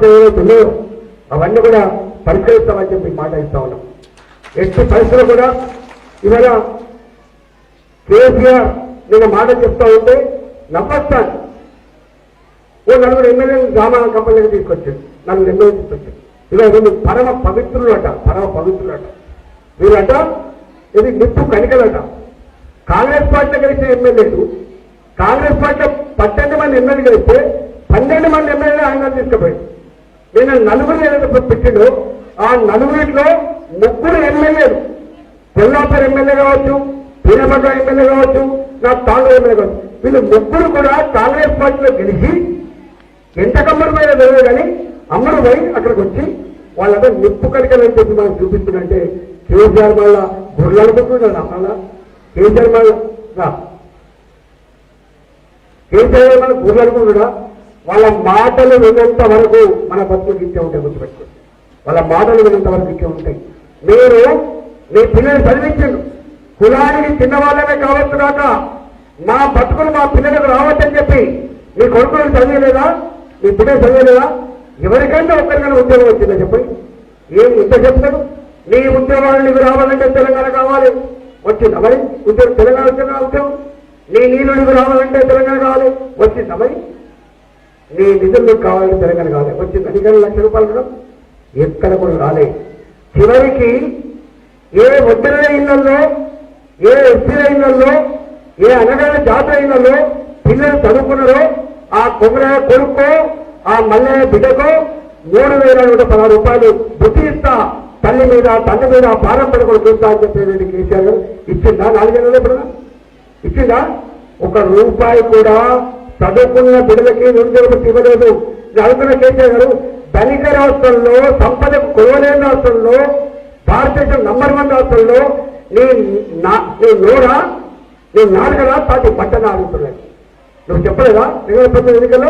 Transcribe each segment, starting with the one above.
ఏవైతే అవన్నీ కూడా పరిష్కరిస్తామని చెప్పి మాట ఇస్తా ఉన్నాం. ఎట్టి పరిస్థితులు కూడా ఇవాళ కేసీఆర్ నేను మాట చెప్తా ఉంటే నమ్మస్తాను. ఓ నలుగురు ఎమ్మెల్యేలు గ్రామ కంపెనీకి తీసుకొచ్చాడు, నలుగురు ఎమ్మెల్యే తీసుకొచ్చాడు. ఇలా వీళ్ళు పరమ పవిత్రులట, వీళ్ళట ఇది నిప్పు కనికలట. కాంగ్రెస్ పార్టీలో గెలిచిన ఎమ్మెల్యేలు, కాంగ్రెస్ పార్టీలో 18 మంది ఎమ్మెల్యే గెలిస్తే 12 మంది ఎమ్మెల్యేలు ఆయన తీసుకుపోయాడు. నేను నలుగురు ఏదైతే పెట్టిండో ఆ నలుగురిలో 3 ఎమ్మెల్యేలు, కొల్లాపూర్ ఎమ్మెల్యే కావచ్చు, పీనపట్ల ఎమ్మెల్యే కావచ్చు, నా తాండూరు ఎమ్మెల్యే కావచ్చు, వీళ్ళు 3 కూడా కాంగ్రెస్ పార్టీలో గెలిచి ఎంత కమ్మరు పోయో తెలియదు కానీ అమ్మరు పోయి అక్కడికి వచ్చి వాళ్ళంతా నిప్పు కరికలని చెప్పి మనం చూపిస్తుందంటే కేసీఆర్ మళ్ళా గుర్రెలు అనుకుంటున్నాడు. మళ్ళా కేసీఆర్ మళ్ళా గుర్రెలు అనుకుంటున్నా. వాళ్ళ మాటలు వినేంత వరకు మన బతుకులు ఇచ్చే ఉంటాయి, గుర్తుపెట్టుకోండి. వాళ్ళ మాటలు వినేంత వరకు ఇచ్చే ఉంటాయి. మీరు మీ పిల్లలు చదివించండు, కులానికి చిన్నవాళ్ళమే కావచ్చు కాక మా బతుకులు మా పిల్లలకు రావచ్చని చెప్పి మీ కొడుకులు చదివలేదా, మీ పిల్లలు చదివలేదా? ఎవరికైనా ఒక్కరికైనా ఉద్యోగం వచ్చిందా చెప్పండి? ఏం ఇంత చెప్తాడు? నీ ఉద్యోగాలు నీకు రావాలంటే తెలంగాణ కావాలి, వచ్చిందా మరి? ఉద్యోగం తెలంగాణ వచ్చిందా ఉద్యోగం? నీ నీళ్ళు నీకు రావాలంటే తెలంగాణ కావాలి, వచ్చిందా మరి? నీ నిధులు నీకు కావాలంటే తెలంగాణ కావాలి, వచ్చింది. అధికారులు ₹1,00,000 ఎక్కడ కూడా రాలే. చివరికి ఏ ఒత్తిడి ఇళ్లలో, ఏ ఎస్సీల ఇళ్లలో, ఏ అనగానే జాతర ఇళ్లలో పిల్లలు చదువుకున్నారో ఆ కొమ్మరయ్య కొడుకో ఆ మల్లయ్య బిడ్డకో ₹3,116 బుద్ధి ఇస్తా, తల్లి మీద తండ్రి మీద భారం పడకుండా చూస్తా అని చెప్పేది కేసీఆర్ గారు ఇచ్చిందా? 4 నెలలు ఎప్పుడన్నా ఇచ్చిందా? ₹1 కూడా చదువుకున్న బిడ్డలకి నిరుద్యోగ ఇవ్వలేదు. అడుగుతున్న కేసీఆర్ గారు ధనిక రాష్ట్రంలో, సంపదకు కొలవలేని రాష్ట్రంలో, భారతదేశం నంబర్ 1 రాష్ట్రంలో నీ నోరా, నీ నాలుగలా పార్టీ పట్టణ ఆడుతున్నాడు. నువ్వు చెప్పలేదా 2019 ఎన్నికల్లో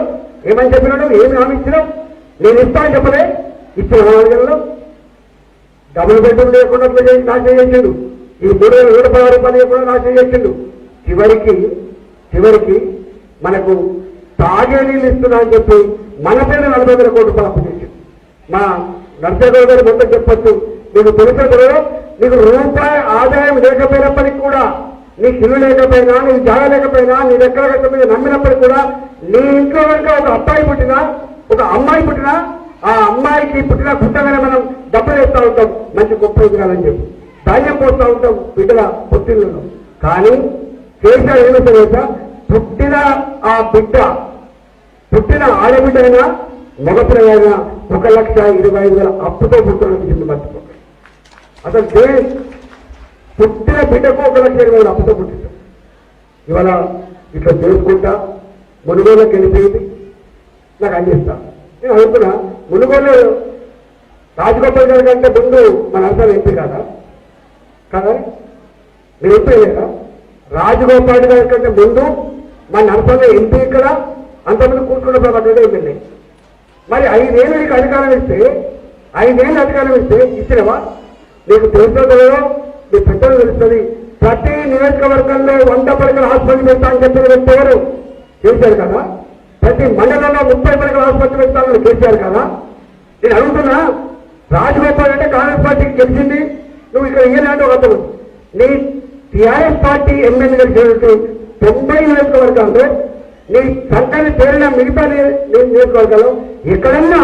ఏమని చెప్పినాడు? ఏమి హామీ ఇచ్చినావు? నేను ఇస్తాను చెప్పలే, ఇచ్చిన 4 నెలల్లో డబుల్ బెడ్రూమ్ లేకుండా నాశనం చేసిండు. ఈ ₹3,116 లేకుండా నాశనం చేసిండు. చివరికి మనకు తాగే నీళ్ళు ఇస్తున్నా అని చెప్పి మన పేరు ₹40,000 కోట్లు అప్పు చేసిండు. మా నర్సరావు గారు మొత్తం చెప్పొచ్చు. నీకు తెలుసో నీకు రూపాయి ఆదాయం లేకపోయినప్పటికీ కూడా, నీకు ఇల్లు లేకపోయినా, నీకు జాగా లేకపోయినా, నీ దగ్గర మీద నమ్మినప్పటికీ కూడా నీ ఇంట్లో కనుక ఒక అబ్బాయి పుట్టినా, ఒక అమ్మాయి పుట్టినా, ఆ అమ్మాయికి పుట్టిన పుట్టగానే మనం డబ్బులు వేస్తూ ఉంటాం, మంచి గొప్ప ఎదురాలని చెప్పి ధాన్యం పోస్తూ ఉంటాం బిడ్డల పుట్టినలో. కానీ కేసీఆర్ ఏమైతే తెలుసా, పుట్టిన ఆ బిడ్డ, పుట్టిన ఆడబిడ్డ అయినా మగపిల్లైనా ₹1,25,000 అప్పుతో పుట్టిన మర్చిపోతాడు. అసలు పుట్టిన బిడ్డకు ₹1,20,000 అప్పుతో పుట్టింటాం. ఇవాళ ఇట్లా చేసుకుంటా మునుగోలుకి వెళ్ళిపోయింది. నాకు అందిస్తా. నేను అనుకున్నా, మునుగోలు రాజగోపాల్ గారి కంటే ముందు మన అర్థాలు ఎంపీ కాదా? మీరు ఎంపీ లేదా? రాజగోపాల్ గారి కంటే ముందు మన నర్సంలో ఎంపీ ఇక్కడ, అంతమంది కూర్చున్న అటువంటి ఎమ్మెల్యే. మరి 5 ఏళ్ళు నీకు అధికారం ఇస్తే, 5 ఏళ్ళు అధికారం ఇస్తే ఇచ్చినవా? నీకు తెలుస్తుందో, నీ పెద్దలు తెలుస్తుంది. ప్రతి నియోజకవర్గంలో 100 పడకల హాస్పిటల్ పెడతా అని చెప్పిన వ్యక్తి ఎవరు? కేసీఆర్ కదా. ప్రతి మండలంలో 30 పడకల హాస్పిటల్ పెడతానని కేసీఆర్ కదా. నేను అడుగుతున్నా, రాజగోపాల్ అంటే కాంగ్రెస్ పార్టీకి గెలిచింది, నువ్వు ఇక్కడ ఇయ్యలేంటే ఒక అతను. నీ టీఆర్ఎస్ పార్టీ ఎమ్మెల్యేగా చేరుతూ 90 నియోజకవర్గాల్లో నీ సంఖ్యని పేరిన మిగతా నియోజకవర్గాల్లో ఎక్కడన్నా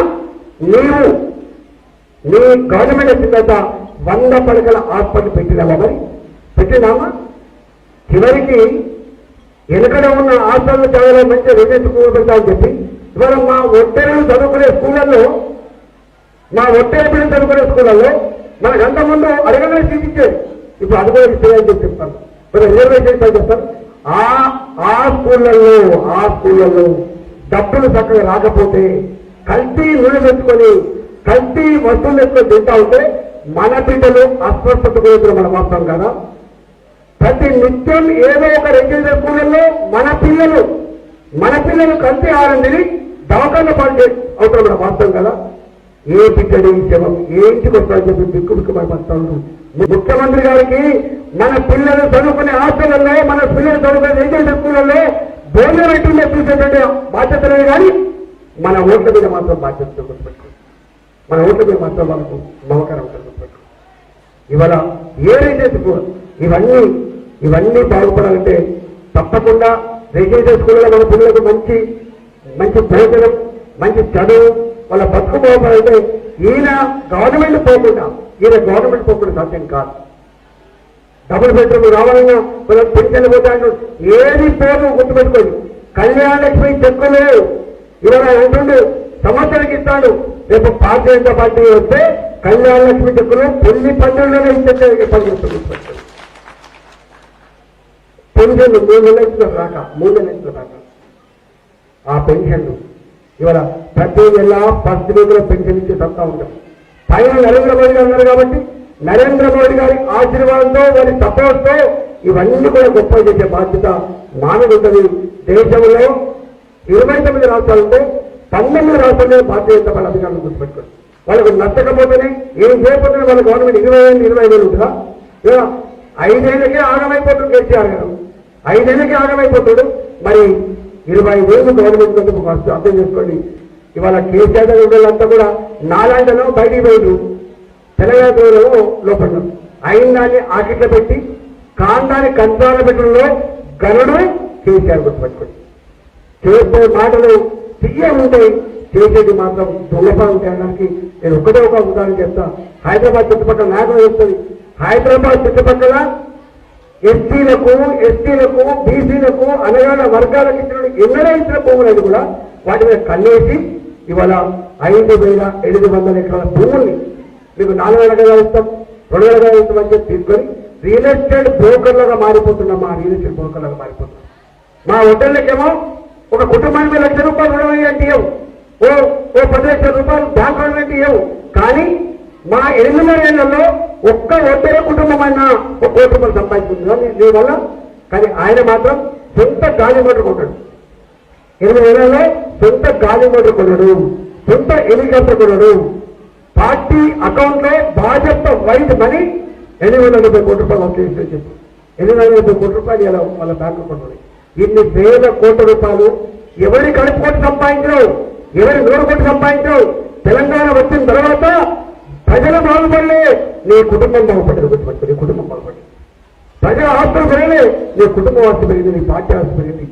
నీవు నీ గవర్నమెంట్ వచ్చిన తర్వాత 100 పడకల హాస్పిటల్ పెట్టినావా? మరి పెట్టినామా? చివరికి వెనుకడ ఉన్న హాస్పిటల్ చాలా మంచి రిజల్ట్ పెడతామని చెప్పి ఇవాళ మా ఒట్టేరు చదువుకునే స్కూళ్ళల్లో, మా ఒట్టేరు పిల్లలు చదువుకునే స్కూళ్ళల్లో మనకు అంతకుముందు అడగగానే సీట్ ఇచ్చేది. ఇప్పుడు అది కూడా ఇచ్చేదని చెప్పి చెప్తాను. మరి రిజర్వేషన్ చెప్తాను. ఆ స్కూళ్ళల్లో డబ్బులు చక్కగా రాకపోతే కల్తీ నూనె తెచ్చుకొని, కల్తీ వస్తువులు తెచ్చుకొని తింటా ఉంటే మన బిడ్డలు అస్వస్థత గురించి మనం వాస్తాం కదా. ప్రతి నిత్యం ఏదో ఒక రెగ్యులర్ స్కూళ్ళల్లో మన పిల్లలు కల్తీ ఆహారం తిని దవాఖాన పాటు అవసరం మనం వాస్తాం కదా. ఏ బిడ్డడి శవం ఏ ఇంటికి వస్తారని చెప్పి బిక్కు పడతా ఉంటాం. ముఖ్యమంత్రి గారికి మన పిల్లలు చదువుకునే హాస్టళ్లలో, మన పిల్లలు చదువుకునే రెగ్యులర్ స్కూళ్ళల్లో భోజనం పెట్టిందే చూసేటువంటి బాధ్యత లేదు. కానీ మన ఓట్ల మీద మాత్రం బాధ్యతతో గుర్తుపెట్టుకోండి. మన ఓట్ల మీద మాత్రం వాళ్ళకు మమకారం గుర్తుపెట్టుకోండి. ఇవాళ ఏదైతే ఇవన్నీ బాగుపడాలంటే తప్పకుండా రెసిడెన్షియల్ స్కూళ్ళలో మన పిల్లలకు మంచి మంచి భోజనం, మంచి చదువు, వాళ్ళ బతుకు బాగుపడాలంటే ఈయన గవర్నమెంట్ పోకుండా సాధ్యం కాదు. డబుల్ బెడ్రూమ్ రావాలన్నా మనం పెన్షన్ పోతాడు, ఏది పేరు గుర్తుపెట్టుకోండి. కళ్యాణ లక్ష్మి చెక్కులు ఇవాళ అంటుండే సంవత్సరానికి ఇస్తాడు. రేపు భారతీయ జనతా పార్టీ వస్తే కళ్యాణ లక్ష్మి చెక్కులు పెళ్లి పండుగలోనే ఇచ్చే గుర్తుపెట్టుకోండి. పెన్షన్లు 3 నెలల రాక ఆ పెన్షన్లు ఇవాళ ప్రతి నెల 10 రోజుల పెన్షన్ ఇచ్చే సత్తా ఉంటుంది. పైన నరేంద్ర మోడీ గారు ఉన్నారు కాబట్టి నరేంద్ర మోడీ గారి ఆశీర్వాదంతో వారి సపోర్ట్తో ఇవన్నీ కూడా గొప్ప చేసే బాధ్యత మానవుడు ఉంటుంది. దేశంలో 29 రాష్ట్రాలుంటే 19 రాష్ట్రాల్లో భారతీయ జనతా పార్టీ అధికారులు గుర్తుపెట్టుకోండి. వాళ్ళకు నచ్చకపోతేనే ఏం చేయకపోతే వాళ్ళ గవర్నమెంట్ 20,000 ఉంటుందా? 5 ఏళ్ళకే ఆగమైపోతుంది. కేసీఆర్ గారు 5 ఏళ్ళకే ఆగమైపోతాడు. మరి 20,000 గవర్నమెంట్ అందుకు అర్థం చేసుకోండి. ఇవాళ కేసీఆర్ వాళ్ళంతా కూడా నాలాంటలో బయటికి పోయి తెలంగాణ లోపల అయిన దాన్ని ఆకిట్లో పెట్టి కాండాన్ని కంచాల పెట్టడంలో గనుడు కేసీఆర్ గుర్తుపెట్టుకోండి. చేసే మాటలు తీయ ఉంటాయి, చేసేది మాత్రం దొంగపా ఉంటాయి. అనడానికి నేను ఒకటే ఒక ఉదాహరణ చెప్తా. హైదరాబాద్ చుట్టుపక్కల నాయకులు వస్తుంది. హైదరాబాద్ చుట్టుపక్కల ఎస్టీలకు, బీసీలకు, అనగాన వర్గాలకు ఇచ్చిన ఎన్నడూ ఇచ్చిన భూములని కూడా వాటి మీద కన్నేసి ఇవాళ 5,700 ఎకరాల భూముల్ని మీకు 4,000 గజాలు ఇస్తాం, 2,000 గజాలు ఇస్తాం అని చెప్పి తీసుకొని రియల్ ఎస్టేట్ బ్రోకర్లుగా మారిపోతున్నాం. మా హోటళ్ళకేమో ఒక కుటుంబానికి ₹1,00,000 రుణం అంటే ఇవ్వు, ఓ 10 లక్షల రూపాయలు బ్యాంక్ రుణం అంటే ఇవ్వు. కానీ మా 8 ఏళ్లలో ఒక్క ఒకే కుటుంబం అయినా ₹1,00,00,000 సంపాదించుకుంటుందా మీ వల్ల? కానీ ఆయన మాత్రం సొంత గాలి మోటార్ కొన్నాడు. 8 ఏళ్లలో సొంత గాలి మోటార్ కొన్నాడు, సొంత హెలికాప్టర్ కొన్నాడు. పార్టీ అకౌంట్ లో భాజపా వైట్ మనీ ₹840 కోట్ల వస్తుంది చెప్పి ₹840 కోట్ల ఇలా వాళ్ళ బ్యాంకు కొన్నాడు. ఇన్ని వేల కోట్ల రూపాయలు ఎవరి కడుపు కోటి సంపాదించవు, ఎవరి 100 కోట్లు సంపాదించవు. తెలంగాణ వచ్చిన తర్వాత ప్రజలు బాగుపడలే, నీ కుటుంబం బాగుపడ్డది. గుర్తుపెట్టుకో, నీ కుటుంబం బాగుపడింది. ప్రజల ఆస్తులు పెరిగినాయి, నీ కుటుంబం ఆస్తి పెరిగింది, నీ పార్టీ ఆస్తి పెరిగింది.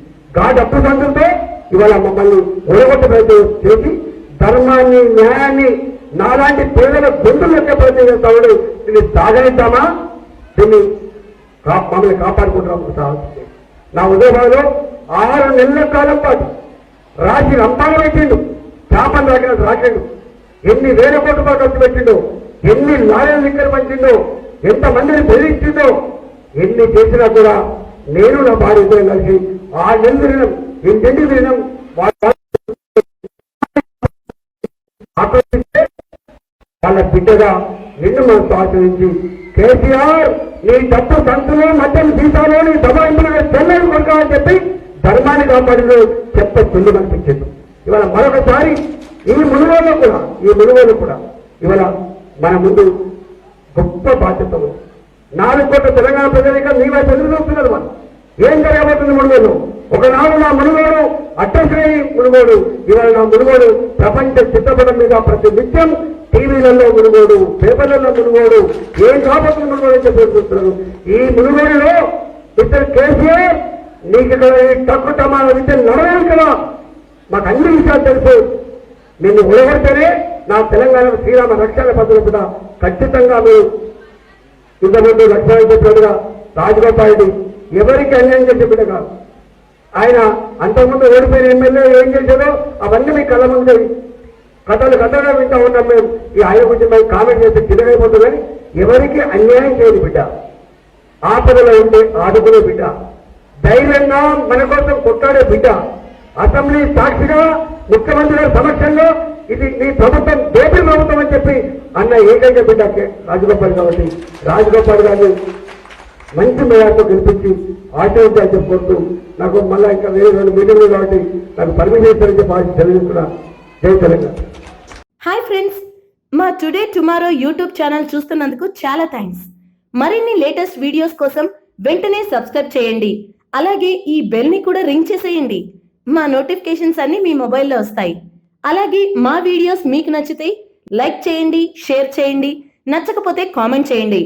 డబ్బు సందులతో ఇవాళ మమ్మల్ని ఓడగొట్ట ప్రయత్నం చేసి ధర్మాన్ని, న్యాయాన్ని నాలాంటి పేదల గొంతులు యొక్క ప్రయత్నం చేస్తామని దీన్ని సాగనిద్దామా? దీన్ని మమ్మల్ని కాపాడుకుంటాం. నా ఉదయభావంలో 6 నెలల కాలం పాటు రాజీ రంపాలు పెట్టిండు, చేపలు రాకిండు, ఎన్ని వేల కోట్ల రూపాయలు ఖర్చు పెట్టిండో, ఎన్ని లాయర్లు ఇక్కడ పంచిండో, ఎంతమందిని బెదిరించిండో, ఎన్ని చేసినా కూడా నేను నా భార్య ఇద్దరం కలిసి 6 నెలలు తిరిగినాం, ఇంటింటికి తిరిగినాం. వాళ్ళ బిడ్డగా నిన్ను మనసు ఆచరించి కేసీఆర్ నీ డబ్బు సంతులు, మద్యం సీసాలు, నీ దబాయింపులుగా చెల్లెలు కొడుకోవాలని చెప్పి ధర్మాన్ని కాపాడిలో చెత్త చెల్లి కనిపించింది. ఇవాళ మరొకసారి ఈ మునుగోలు కూడా ఇవాళ మన ముందు గొప్ప బాధ్యత ఉంది. 4 కోట్ల తెలంగాణ ప్రజలు నీ వైపు ఎదురు చూస్తున్నారు. వాళ్ళు ఏం జరగబోతుంది మునుగోలు? ఒకనాడు నా మునుగోడు అట్టశ్రేణి మునుగోడు, ఇవాళ నా మునుగోడు ప్రపంచ చిత్రపటం మీద ప్రతి నిత్యం టీవీలలో మునుగోడు, పేపర్లలో మునుగోడు, ఏం కాబోతుంది మునుగోడు అని చెప్పి చూస్తున్నారు. ఈ మునుగోడులో మిస్టర్ కేసీఆర్ నీకు ఇక్కడ తక్కువ టమాల విద్యను నడవాలి కదా, మాకు అన్ని విషయాలు తెలుసు. నిన్ను ఉడగొడితేనే నా తెలంగాణ శ్రీరామ రక్షణ పద్ధతులు కూడా ఖచ్చితంగా మీరు ఇంతకుముందు లక్ష్మణ చెప్పినట్టుగా రాజగోపాల్ రెడ్డి ఎవరికి అన్యాయం చేసే బిడ్డ కాదు. ఆయన అంతకుముందు ఓడిపోయిన ఎమ్మెల్యే ఏం చేశారో అవన్నీ మీ కళ్ళ ముందు కథలుగా వింటా ఉన్నాం మేము. ఈ ఆయన గురించి మేము కామెంట్ చేస్తే కిందైపోతుందని ఎవరికి అన్యాయం చేయని బిడ్డ, ఆపదలో ఉంటే ఆదుకునే బిడ్డ, ధైర్యంగా మన కోసం కొట్టాడే బిడ్డ, అసెంబ్లీ సాక్షిగా ముఖ్యమంత్రి గారి సమక్షంలో ఇది నీ ప్రభుత్వం దోపిడీ ప్రభుత్వం అని చెప్పి అన్న ఏకైక బిడ్డ రాజగోపాల్. కాబట్టి రాజగోపాల్ గారిని మంచి మేయర్తో గెలిపించి ఆశీర్వదించాలని చెప్పుకుంటూ నాకు మళ్ళీ ఇంకా వేరే 2 మీటింగ్లు కాబట్టి నాకు పర్మిషన్ ఇస్తారని చెప్పి తెలియజేస్తున్నా. జై తెలంగాణ. హాయ్ ఫ్రెండ్స్, మా టుడే టుమారో యూట్యూబ్ ఛానల్ చూస్తున్నందుకు చాలా థ్యాంక్స్. మరిన్ని లేటెస్ట్ వీడియోస్ కోసం వెంటనే సబ్స్క్రైబ్ చేయండి. అలాగే ఈ బెల్ ని కూడా రింగ్ చేసేయండి. మా నోటిఫికేషన్స్ అన్ని మీ మొబైల్లో వస్తాయి. అలాగే మా వీడియోస్ మీకు నచ్చితే లైక్ చేయండి, షేర్ చేయండి, నచ్చకపోతే కామెంట్ చేయండి.